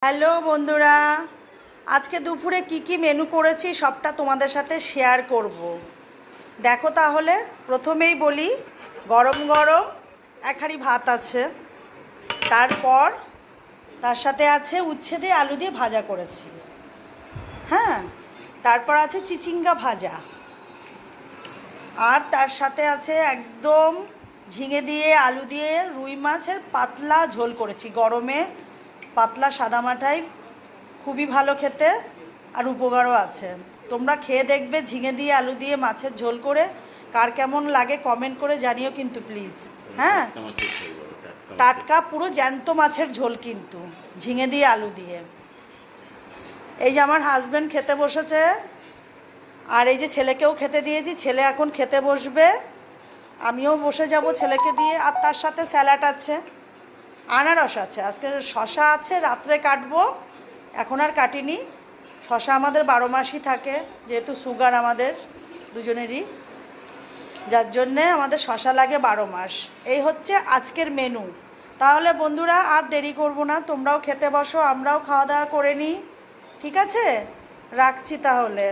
Hello বন্ধুরা, আজকে দুপুরে কি মেনু করেছি সবটা তোমাদের সাথে শেয়ার করব। দেখো তাহলে প্রথমেই বলি, গরম গরম এক হাঁড়ি ভাত আছে, তারপর তার সাথে আছে উচ্ছে দিয়ে আলু দিয়ে ভাজা করেছি, হ্যাঁ, তারপর আছে চিচিঙ্গা ভাজা, আর তার সাথে আছে একদম ঝিঙে দিয়ে আলু দিয়ে রুই মাছের পাতলা ঝোল করেছি। গরমে পাতলা সাদামাটাই খুবই ভালো খেতে, আর উপকারও আছে। তোমরা খেয়ে দেখবে ঝিঙে দিয়ে আলু দিয়ে মাছের ঝোল করে, কার কেমন লাগে কমেন্ট করে জানিও কিন্তু প্লিজ। হ্যাঁ, টাটকা পুরো জ্যান্ত মাছের ঝোল কিন্তু, ঝিঙে দিয়ে আলু দিয়ে। এই যে আমার হাজব্যান্ড খেতে বসেছে, আর এই যে ছেলেকেও খেতে দিয়েছি, ছেলে এখন খেতে বসবে, আমিও বসে যাব ছেলেকে দিয়ে। আর তার সাথে স্যালাড আছে, আনারস আছে, আজকে শশা আছে, রাত্রে কাটবো, এখন আর কাটিনি। শশা আমাদের 12 মাসই থাকে, যেহেতু সুগার আমাদের দুজনেরই, যার জন্যে আমাদের শশা লাগে 12 মাস। এই হচ্ছে আজকের মেনু। তাহলে বন্ধুরা আর দেরি করব না, তোমরাও খেতে বসো, আমরাও খাওয়া দাওয়া করে নিই, ঠিক আছে? রাখছি তাহলে।